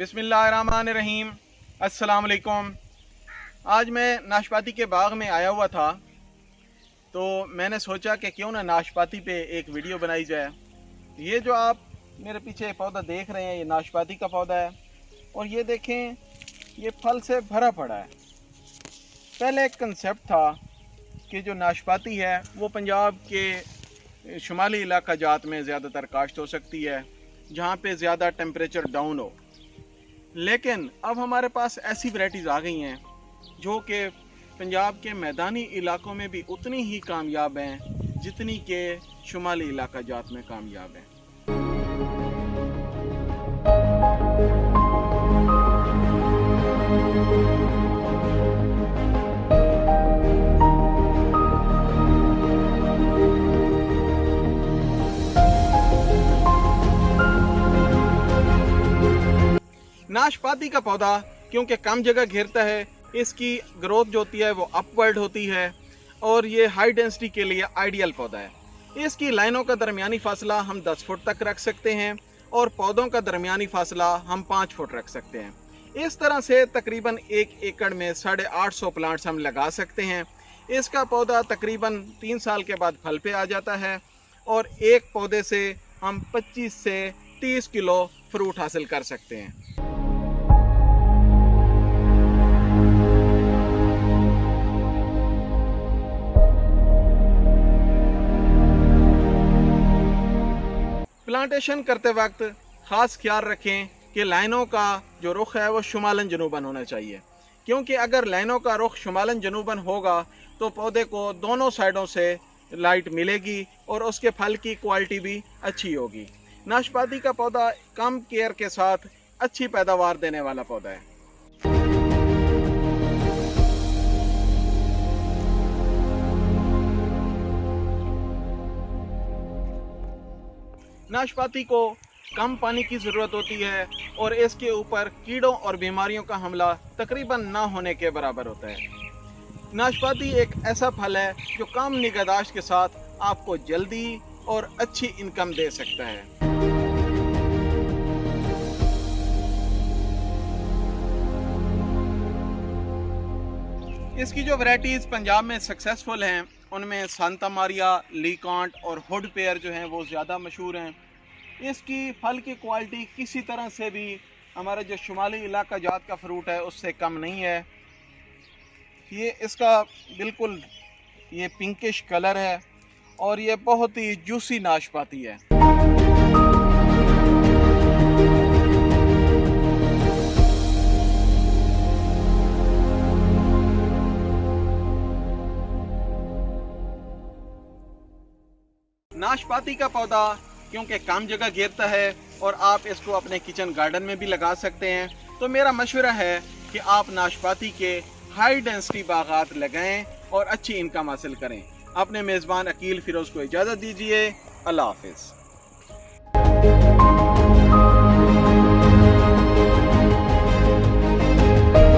बिस्मिल्लाहिर्रहमानिर्रहीम। अस्सलाम वालेकुम। आज मैं नाशपाती के बाग में आया हुआ था, तो मैंने सोचा कि क्यों ना नाशपाती पे एक वीडियो बनाई जाए। ये जो आप मेरे पीछे पौधा देख रहे हैं, ये नाशपाती का पौधा है और ये देखें, ये फल से भरा पड़ा है। पहले एक कंसेप्ट था कि जो नाशपाती है वो पंजाब के शुमाली इलाका जात में ज़्यादातर काश्त हो सकती है, जहाँ पे ज़्यादा टेम्परेचर डाउन हो। लेकिन अब हमारे पास ऐसी वैरायटीज़ आ गई हैं जो कि पंजाब के मैदानी इलाकों में भी उतनी ही कामयाब हैं जितनी के शुमाली इलाका जात में कामयाब हैं। नाशपाती का पौधा क्योंकि कम जगह घेरता है, इसकी ग्रोथ जो होती है वो अपवर्ड होती है और ये हाई डेंसिटी के लिए आइडियल पौधा है। इसकी लाइनों का दरमियानी फासला हम 10 फुट तक रख सकते हैं और पौधों का दरमियानी फासला हम 5 फुट रख सकते हैं। इस तरह से तकरीबन 1 एकड़ में 850 प्लांट्स हम लगा सकते हैं। इसका पौधा तकरीबन 3 साल के बाद फल पे आ जाता है और एक पौधे से हम 25 से 30 किलो फ्रूट हासिल कर सकते हैं। प्लांटेशन करते वक्त ख़ास ख्याल रखें कि लाइनों का जो रुख है वो शुमालन जनूबन होना चाहिए, क्योंकि अगर लाइनों का रुख शुमालन जनूबन होगा तो पौधे को दोनों साइडों से लाइट मिलेगी और उसके फल की क्वालिटी भी अच्छी होगी। नाशपाती का पौधा कम केयर के साथ अच्छी पैदावार देने वाला पौधा है। नाशपाती को कम पानी की ज़रूरत होती है और इसके ऊपर कीड़ों और बीमारियों का हमला तकरीबन ना होने के बराबर होता है। नाशपाती एक ऐसा फल है जो कम निगहदाश्त के साथ आपको जल्दी और अच्छी इनकम दे सकता है। इसकी जो वैरायटीज़ पंजाब में सक्सेसफुल हैं उनमें सांता मारिया, लीकांट और हुड पेयर जो हैं वो ज़्यादा मशहूर हैं। इसकी फल की क्वालिटी किसी तरह से भी हमारा जो शुमाली इलाका जात का फ्रूट है उससे कम नहीं है। ये इसका बिल्कुल ये पिंकिश कलर है और ये बहुत ही जूसी नाशपाती है। नाशपाती का पौधा क्योंकि कम जगह घेरता है और आप इसको अपने किचन गार्डन में भी लगा सकते हैं, तो मेरा मशवरा है कि आप नाशपाती के हाई डेंसिटी बागात लगाएं और अच्छी इनकम हासिल करें। अपने मेज़बान अकील फिरोज़ को इजाज़त दीजिए। अल्लाह हाफिज़।